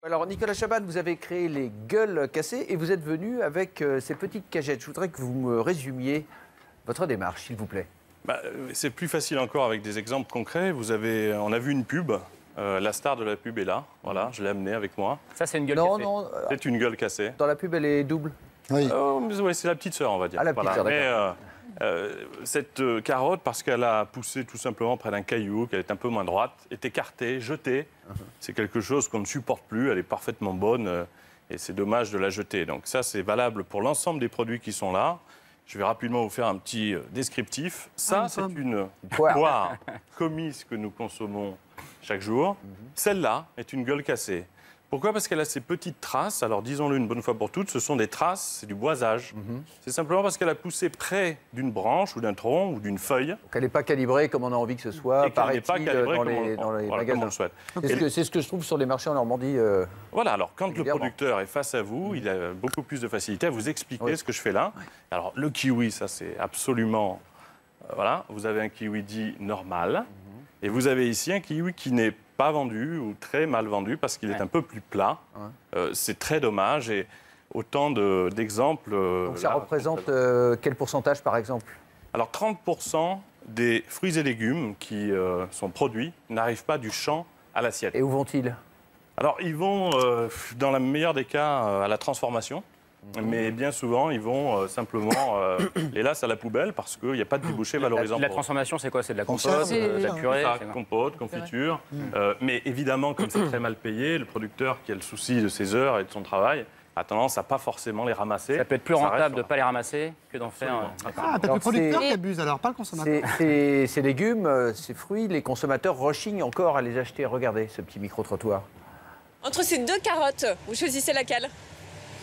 Alors, Nicolas Chaban, vous avez créé les gueules cassées et vous êtes venu avec ces petites cagettes. Je voudrais que vous me résumiez votre démarche, s'il vous plaît. C'est plus facile encore avec des exemples concrets. On a vu une pub. La star de la pub est là. Voilà, je l'ai amenée avec moi. Ça, c'est une gueule cassée. Non, C'est une gueule cassée. dans la pub, elle est double. Oui. Ouais, c'est la petite sœur, on va dire. Ah, la petite sœur, d'accord. Cette carotte, parce qu'elle a poussé tout simplement près d'un caillou, qu'elle est un peu moins droite, est écartée, jetée. C'est quelque chose qu'on ne supporte plus. Elle est parfaitement bonne et c'est dommage de la jeter. Donc ça, c'est valable pour l'ensemble des produits qui sont là. Je vais rapidement vous faire un petit descriptif. Ça, c'est une poire commise que nous consommons chaque jour. Celle-là est une gueule cassée. Pourquoi? Parce qu'elle a ces petites traces. Alors, disons-le une bonne fois pour toutes, ce sont des traces, c'est du boisage. C'est simplement parce qu'elle a poussé près d'une branche ou d'un tronc ou d'une feuille. Donc, elle n'est pas calibrée comme on a envie que ce soit, Et qu'elle n'est pas paraît-il, calibrée dans comme les on le magasins. souhaite. C'est ce que je trouve sur les marchés en Normandie. Voilà, alors quand le Régulièrement. producteur est face à vous, il a beaucoup plus de facilité à vous expliquer ce que je fais là. Alors, le kiwi, ça c'est absolument... voilà, vous avez un kiwi dit normal. Et vous avez ici un kiwi qui n'est pas vendu ou très mal vendu parce qu'il est un peu plus plat. C'est très dommage et autant d'exemples. Donc ça représente quel pourcentage par exemple? Alors 30% des fruits et légumes qui sont produits n'arrivent pas du champ à l'assiette. Et où vont-ils? Alors ils vont, dans le meilleur des cas, à la transformation. Mais bien souvent, ils vont simplement, hélas, à la poubelle parce qu'il n'y a pas de débouché valorisant. La pour eux. transformation, c'est quoi? C'est de la compote, Conserve, de la purée? Ça, compote, confiture. Mais évidemment, comme c'est très mal payé, le producteur qui a le souci de ses heures et de son travail a tendance à pas forcément les ramasser. Ça peut être plus Ça rentable reste de ne pas les ramasser que d'en faire... Ah, peut-être Alors, le producteur c'est- qui abuse alors, pas le consommateur. Ces légumes, ces fruits, les consommateurs rechignent encore à les acheter. Regardez ce petit micro-trottoir. Entre ces deux carottes, vous choisissez laquelle?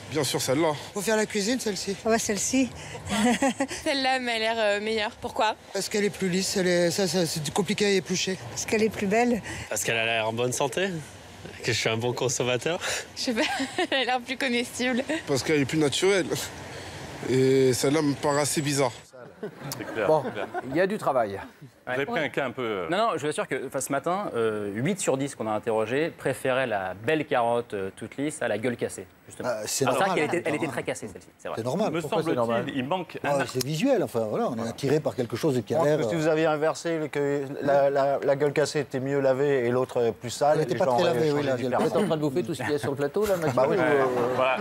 Bien sûr, celle-là. Faut faire la cuisine, celle-ci. Ouais, celle-ci. Celle-là m'a l'air meilleure. Pourquoi? Parce qu'elle est plus lisse, c'est compliqué à éplucher. Parce qu'elle est plus belle. Parce qu'elle a l'air en bonne santé, que je suis un bon consommateur. Je sais pas, elle a l'air plus comestible. Parce qu'elle est plus naturelle. Et celle-là me paraît assez bizarre. C'est clair. Bon, c'est clair. il y a du travail. Vous avez pris un cas un peu... Non, je vous assure que ce matin, 8 sur 10 qu'on a interrogé préféraient la belle carotte toute lisse à la gueule cassée, justement. C'est Alors, c'est vrai normal. qu'elle était très cassée, celle-ci, c'est vrai. C'est normal. Me Pourquoi c'est normal semble-t-il, il manque un Ah, c'est visuel, enfin voilà, on est attiré par quelque chose qui a l'air. Si vous aviez inversé, que la gueule cassée était mieux lavée et l'autre plus sale, Elle était les pas gens très auraient lavée, oui, changé la du gueule père. Vous êtes en train de bouffer tout ce qu'il y a sur le plateau, là, Mathieu Bah oui, Voilà.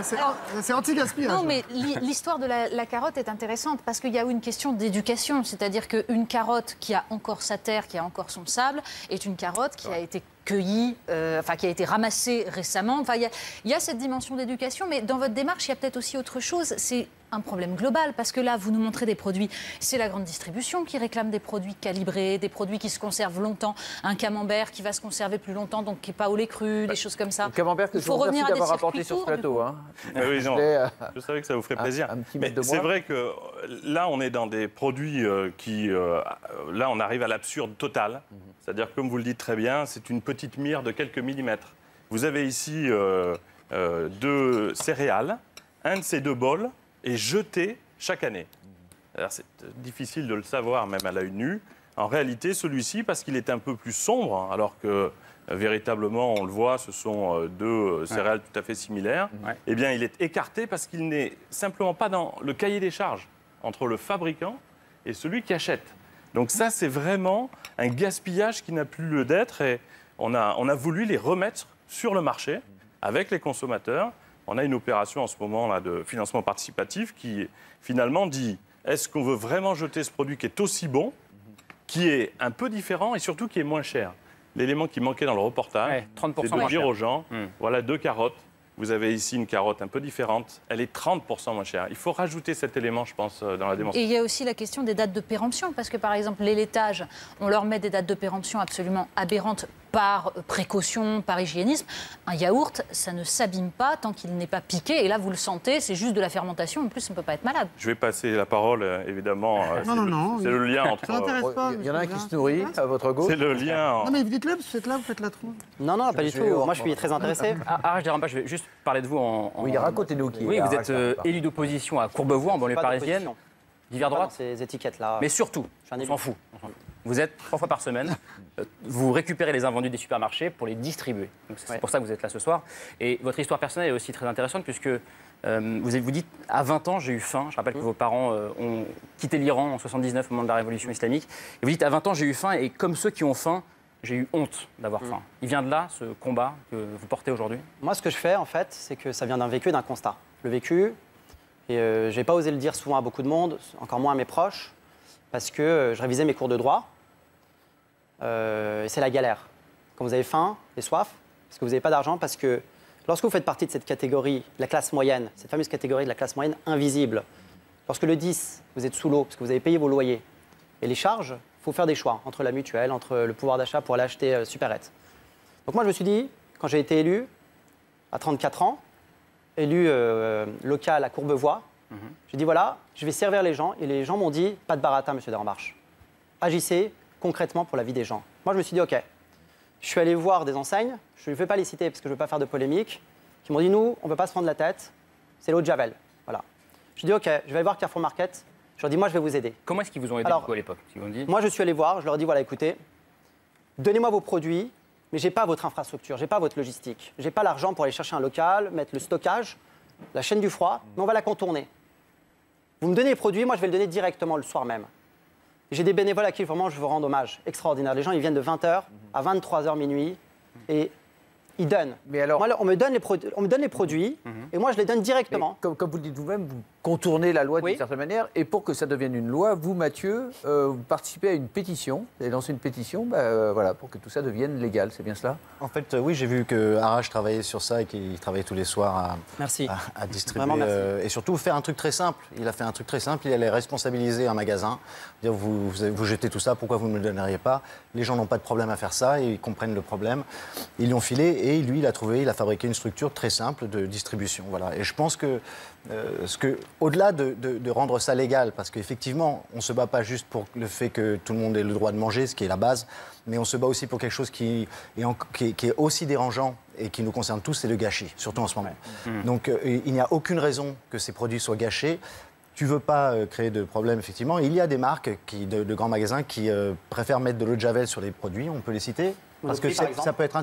C'est anti-gaspillage. Non, mais l'histoire de la carotte est intéressante parce qu'il y a une question d'éducation. C'est-à-dire qu'une carotte qui a encore sa terre, qui a encore son sable, est une carotte qui a été cueillie, qui a été ramassée récemment. Enfin, il y a cette dimension d'éducation, mais dans votre démarche, il y a peut-être aussi autre chose. C'est un problème global, parce que là, vous nous montrez des produits. C'est la grande distribution qui réclame des produits calibrés, des produits qui se conservent longtemps. Un camembert qui va se conserver plus longtemps, donc qui n'est pas au lait cru, des choses comme ça. Le camembert que Il je faut vous remercie revenir à des d'avoir apporté circuits sur ce courts, plateau. Hein. Oui, non, je savais que ça vous ferait plaisir. un petit Mais mètre de c'est moi. vrai que là, on est dans des produits qui... là, on arrive à l'absurde total. C'est-à-dire, comme vous le dites très bien, c'est une petite mire de quelques millimètres. Vous avez ici deux céréales. Un de ces deux bols est jeté chaque année. Alors, c'est difficile de le savoir, même à l'œil nu. En réalité, celui-ci, parce qu'il est un peu plus sombre, alors que véritablement, on le voit, ce sont deux céréales tout à fait similaires, eh bien, il est écarté parce qu'il n'est simplement pas dans le cahier des charges entre le fabricant et celui qui achète. Donc ça, c'est vraiment un gaspillage qui n'a plus lieu d'être et on a voulu les remettre sur le marché avec les consommateurs. On a une opération en ce moment là, de financement participatif qui finalement dit est-ce qu'on veut vraiment jeter ce produit qui est aussi bon, qui est un peu différent et surtout qui est moins cher. L'élément qui manquait dans le reportage, Ouais, 30% c'est de moins dire cher. aux gens, voilà deux carottes. Vous avez ici une carotte un peu différente, elle est 30% moins chère. Il faut rajouter cet élément, je pense, dans la Et démonstration. il y a aussi la question des dates de péremption, parce que par exemple, les laitages, on leur met des dates de péremption absolument aberrantes par précaution, par hygiénisme. Un yaourt, ça ne s'abîme pas tant qu'il n'est pas piqué. Et là, vous le sentez, c'est juste de la fermentation. En plus, on ne peut pas être malade. Je vais passer la parole, évidemment. Non, c'est le lien entre... Ça n'intéresse pas. Il y en a un qui se nourrit à votre gauche. C'est le lien... Non, mais dites-le, vous êtes là, vous faites la tronche. Non, pas du tout. Moi, je suis très intéressé. Arrache des repas, je vais juste parler de vous en... Oui, racontez-nous qui Oui, est. vous êtes élu d'opposition à Courbevoie, en banlieue Pas parisienne. d'opposition. Divers droite. Ces étiquettes-là. Mais surtout, suis un on élu. s'en fout. Vous êtes 3 fois par semaine. Vous récupérez les invendus des supermarchés pour les distribuer. C'est pour ça que vous êtes là ce soir. Et votre histoire personnelle est aussi très intéressante puisque vous dites à 20 ans, j'ai eu faim. Je rappelle que vos parents ont quitté l'Iran en 79 au moment de la révolution islamique. Et vous dites à 20 ans, j'ai eu faim et comme ceux qui ont faim, j'ai eu honte d'avoir faim. Il vient de là, ce combat que vous portez aujourd'hui? Moi, ce que je fais, en fait, c'est que ça vient d'un vécu et d'un constat. Le vécu, et je n'ai pas osé le dire souvent à beaucoup de monde, encore moins à mes proches, parce que je révisais mes cours de droit. Et c'est la galère. Quand vous avez faim et soif, parce que vous n'avez pas d'argent, parce que lorsque vous faites partie de cette catégorie, la classe moyenne, cette fameuse catégorie de la classe moyenne invisible, lorsque le 10, vous êtes sous l'eau, parce que vous avez payé vos loyers, et les charges, il faut faire des choix entre la mutuelle, entre le pouvoir d'achat pour aller acheter Superette. Donc moi, je me suis dit, quand j'ai été élu, à 34 ans, élu local à Courbevoie, j'ai dit voilà, je vais servir les gens, et les gens m'ont dit, pas de baratin, monsieur Derenbarche. Agissez concrètement pour la vie des gens. Moi, je me suis dit, OK, je suis allé voir des enseignes, je ne vais pas les citer parce que je ne veux pas faire de polémique, qui m'ont dit, nous, on ne veut pas se prendre la tête, c'est l'eau de Javel. Voilà. Je dis, OK, je vais aller voir Carrefour Market, je leur dis, moi, je vais vous aider. Comment est-ce qu'ils vous ont aidé à l'époque? Moi, je suis allé voir, je leur ai dit, voilà, écoutez, donnez-moi vos produits, mais je n'ai pas votre infrastructure, je n'ai pas votre logistique, je n'ai pas l'argent pour aller chercher un local, mettre le stockage, la chaîne du froid, mais on va la contourner. Vous me donnez les produits, moi, je vais le donner directement le soir même. J'ai des bénévoles à qui vraiment je veux rendre hommage, extraordinaire. Les gens, ils viennent de 20h à 23h minuit et ils donnent. Mais alors, moi, on me donne les produits et moi, je les donne directement. Comme vous le dites vous-même, vous contournez la loi d'une certaine manière. Et pour que ça devienne une loi, vous, Mathieu, vous participez à une pétition. Vous avez lancé une pétition voilà, pour que tout ça devienne légal. C'est bien cela? En fait, oui, j'ai vu que Arash travaillait sur ça et qu'il travaillait tous les soirs à distribuer. Vraiment, merci. Et surtout, faire un truc très simple. Il a fait un truc très simple. Il allait responsabiliser un magasin. Dire, vous jetez tout ça, pourquoi vous ne me le donneriez pas? Les gens n'ont pas de problème à faire ça et ils comprennent le problème. Ils l'ont filé et lui, il a fabriqué une structure très simple de distribution. Voilà. Et je pense que, au-delà de rendre ça légal, parce qu'effectivement, on ne se bat pas juste pour le fait que tout le monde ait le droit de manger, ce qui est la base, mais on se bat aussi pour quelque chose qui est aussi dérangeant et qui nous concerne tous, c'est le gâchis, surtout en ce moment. Donc il n'y a aucune raison que ces produits soient gâchés. Tu ne veux pas créer de problème, effectivement. Il y a des marques de grands magasins qui préfèrent mettre de l'eau de Javel sur les produits, on peut les citer. Parce que ça peut être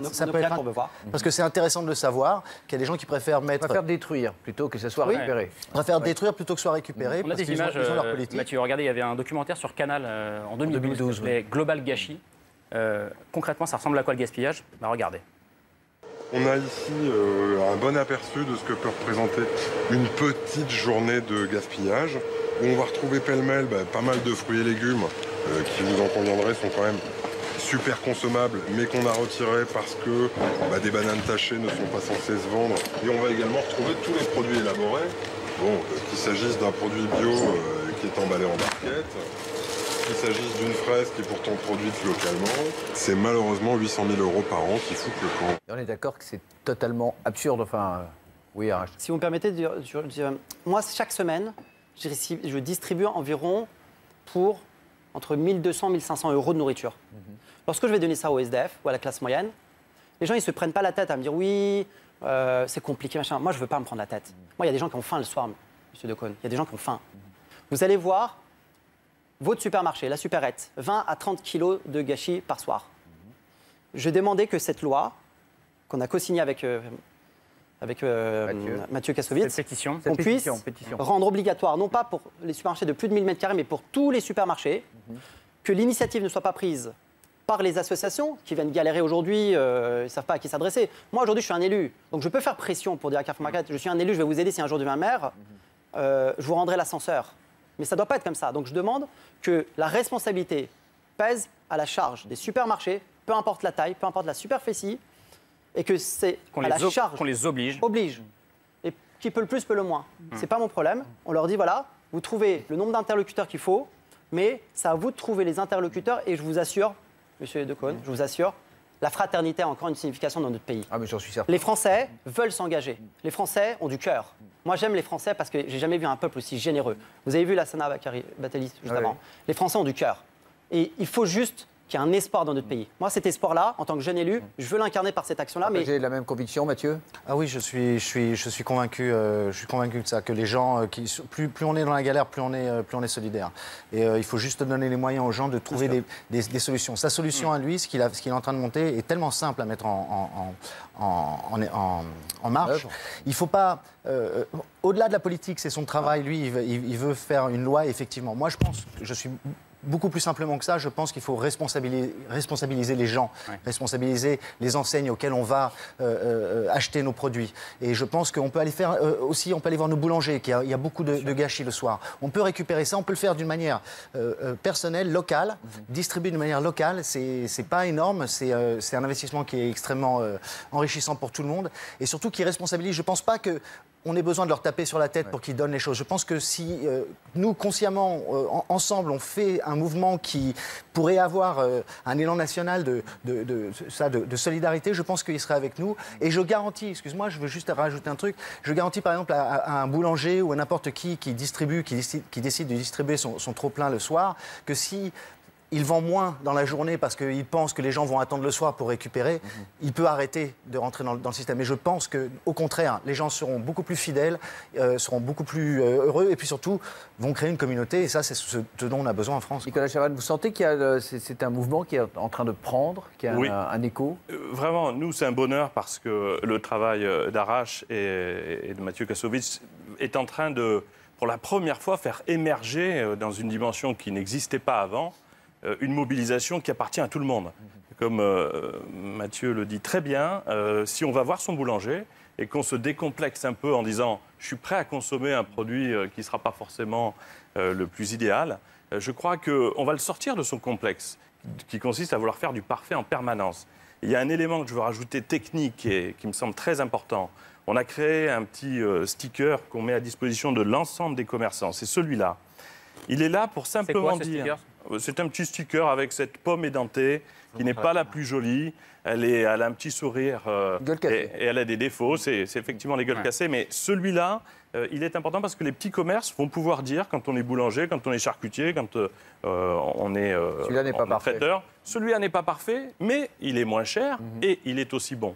parce que c'est intéressant de le savoir qu'il y a des gens qui préfèrent mettre. Préfèrent détruire plutôt que ça soit récupéré. Préfèrent détruire plutôt que soit récupéré. On a des images. Mathieu, regardez, il y avait un documentaire sur Canal en 2012 qui s'appelait Global Gâchis. Concrètement, ça ressemble à quoi le gaspillage? Regardez. On a ici un bon aperçu de ce que peut représenter une petite journée de gaspillage, où on va retrouver pêle-mêle pas mal de fruits et légumes qui, vous en conviendrez, sont quand même super consommables, mais qu'on a retirés parce que des bananes tachées ne sont pas censées se vendre. Et on va également retrouver tous les produits élaborés, qu'il s'agisse d'un produit bio qui est emballé en barquette, qu'il s'agisse d'une fraise qui est pourtant produite localement. C'est malheureusement 800 000 € par an qui foutent le camp. Et on est d'accord que c'est totalement absurde, enfin... oui, Arash. Si vous me permettez, moi, chaque semaine, je distribue environ pour entre 1 200 et 1 500 € de nourriture. Lorsque je vais donner ça au SDF ou à la classe moyenne, les gens, ils ne se prennent pas la tête à me dire oui, c'est compliqué, machin. Moi, je ne veux pas me prendre la tête. Moi, il y a des gens qui ont faim le soir, monsieur Decaune. Il y a des gens qui ont faim. Vous allez voir votre supermarché, la Superette, 20 à 30 kilos de gâchis par soir. Je demandais que cette loi, qu'on a co-signée avec Mathieu Kassovitz, qu'on puisse rendre obligatoire, non pas pour les supermarchés de plus de 1000 m², mais pour tous les supermarchés, que l'initiative ne soit pas prise par les associations qui viennent galérer aujourd'hui, ils ne savent pas à qui s'adresser. Moi, aujourd'hui, je suis un élu, donc je peux faire pression pour dire à Carrefour Market, je suis un élu, je vais vous aider si un jour je deviens maire, je vous rendrai l'ascenseur. Mais ça ne doit pas être comme ça. Donc je demande que la responsabilité pèse à la charge des supermarchés, peu importe la taille, peu importe la superficie, et que c'est à la charge. Qu'on les oblige. Oblige. Et qui peut le plus, peut le moins. C'est pas mon problème. On leur dit, voilà, vous trouvez le nombre d'interlocuteurs qu'il faut, mais c'est à vous de trouver les interlocuteurs, et je vous assure, monsieur Decaune, je vous assure, la fraternité a encore une signification dans notre pays. Ah, mais j'en suis certain. Les Français veulent s'engager. Les Français ont du cœur. Moi, j'aime les Français parce que j'ai jamais vu un peuple aussi généreux. Vous avez vu la Sana Batelli juste avant. Les Français ont du cœur. Et il faut juste qu'il qu'il y a un espoir dans notre pays. Moi, cet espoir-là, en tant que jeune élu, je veux l'incarner par cette action-là. Mais j'ai la même conviction, Mathieu. Ah oui, je suis convaincu de ça, que les gens, plus on est dans la galère, plus on est solidaire. Et il faut juste donner les moyens aux gens de trouver des solutions. Sa solution à lui, ce qu'il est en train de monter, est tellement simple à mettre en marche. Il ne faut pas... au-delà de la politique, c'est son travail. Lui, il veut faire une loi, effectivement. Moi, je pense que je suis... Beaucoup plus simplement que ça, je pense qu'il faut responsabiliser les gens, responsabiliser les enseignes auxquelles on va acheter nos produits. Et je pense qu'on peut aller faire aussi, on peut aller voir nos boulangers, il y a beaucoup de gâchis le soir. On peut récupérer ça, on peut le faire d'une manière personnelle, locale, distribuer d'une manière locale. C'est pas énorme, c'est un investissement qui est extrêmement enrichissant pour tout le monde et surtout qui responsabilise. Je pense pas que on ait besoin de leur taper sur la tête pour qu'ils donnent les choses. Je pense que si nous, consciemment, ensemble, on fait un mouvement qui pourrait avoir un élan national de solidarité, je pense qu'il serait avec nous. Et je garantis, excuse-moi, je veux juste rajouter un truc, je garantis par exemple à un boulanger ou à n'importe qui décide de distribuer son trop-plein le soir, que si... il vend moins dans la journée parce qu'il pense que les gens vont attendre le soir pour récupérer, il peut arrêter de rentrer dans le système. Et je pense qu'au contraire, les gens seront beaucoup plus fidèles, seront beaucoup plus heureux et puis surtout vont créer une communauté. Et ça, c'est ce dont on a besoin en France. Nicolas Chavannes, vous sentez qu'il y a c'est un mouvement qui est en train de prendre, qui a un écho Vraiment, nous, c'est un bonheur parce que le travail d'Arrache et de Mathieu Kassovitz est en train de, pour la première fois, faire émerger dans une dimension qui n'existait pas avant, une mobilisation qui appartient à tout le monde. Comme Mathieu le dit très bien, si on va voir son boulanger et qu'on se décomplexe un peu en disant « je suis prêt à consommer un produit qui ne sera pas forcément le plus idéal », je crois qu'on va le sortir de son complexe qui consiste à vouloir faire du parfait en permanence. Il y a un élément que je veux rajouter technique et qui me semble très important. On a créé un petit sticker qu'on met à disposition de l'ensemble des commerçants. C'est celui-là. Il est là pour simplement dire... C'est un petit sticker avec cette pomme édentée qui n'est pas la plus jolie. Elle a un petit sourire et elle a des défauts. C'est effectivement les gueules cassées. Mais celui-là, il est important parce que les petits commerces vont pouvoir dire, quand on est boulanger, quand on est charcutier, quand on est traiteur, celui-là n'est pas parfait, mais il est moins cher et il est aussi bon.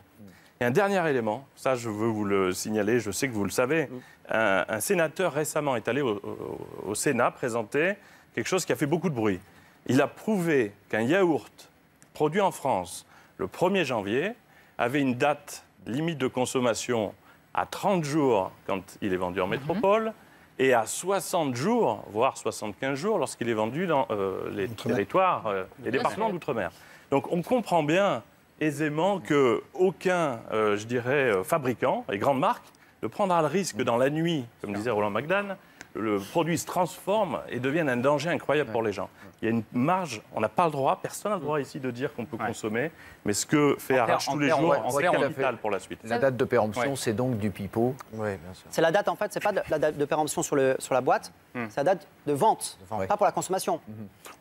Et un dernier élément, ça je veux vous le signaler, je sais que vous le savez, un sénateur récemment est allé au Sénat présenter quelque chose qui a fait beaucoup de bruit. Il a prouvé qu'un yaourt produit en France le 1er janvier avait une date limite de consommation à 30 jours quand il est vendu en métropole et à 60 jours, voire 75 jours lorsqu'il est vendu dans les territoires, les départements d'outre-mer. Donc on comprend bien aisément qu'aucun, je dirais, fabricant et grande marque ne prendra le risque dans la nuit, comme disait Roland McDan, le produit se transforme et devienne un danger incroyable pour les gens. Il y a une marge, on n'a pas le droit, personne n'a le droit ici de dire qu'on peut consommer, mais ce que fait Arrache tous les jours, c'est capital pour la suite. La date de péremption, c'est donc du pipeau. Oui, bien sûr. C'est la date, en fait, c'est pas la date de péremption sur la boîte, c'est la date de vente, pas pour la consommation.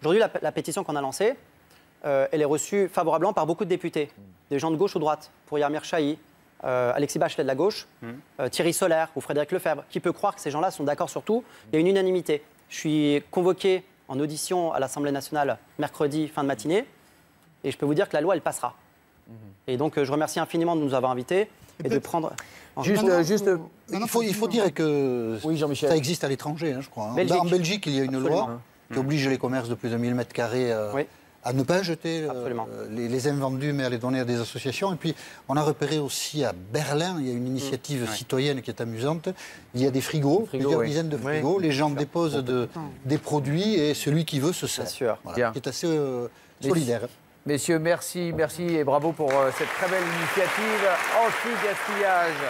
Aujourd'hui, la pétition qu'on a lancée, elle est reçue favorablement par beaucoup de députés, des gens de gauche ou droite, pour Yarmir Chahi, Alexis Bachelet de la gauche, Thierry Solaire ou Frédéric Lefebvre. Qui peut croire que ces gens-là sont d'accord sur tout? Il y a une unanimité. Je suis convoqué en audition à l'Assemblée nationale mercredi, fin de matinée, et je peux vous dire que la loi, elle passera. Et donc, je remercie infiniment de nous avoir invités et de prendre... Il faut dire que ça existe à l'étranger, je crois. En Belgique, il y a une loi qui oblige les commerces de plus de 1000 mètres carrés à ne pas jeter les invendus, mais à les donner à des associations. Et puis, on a repéré aussi à Berlin, il y a une initiative citoyenne qui est amusante. Il y a des frigos, plusieurs dizaines de frigos. Les gens déposent des produits et celui qui veut se sert. Voilà, qui est assez solidaire. Messieurs, merci et bravo pour cette très belle initiative anti-gaspillage.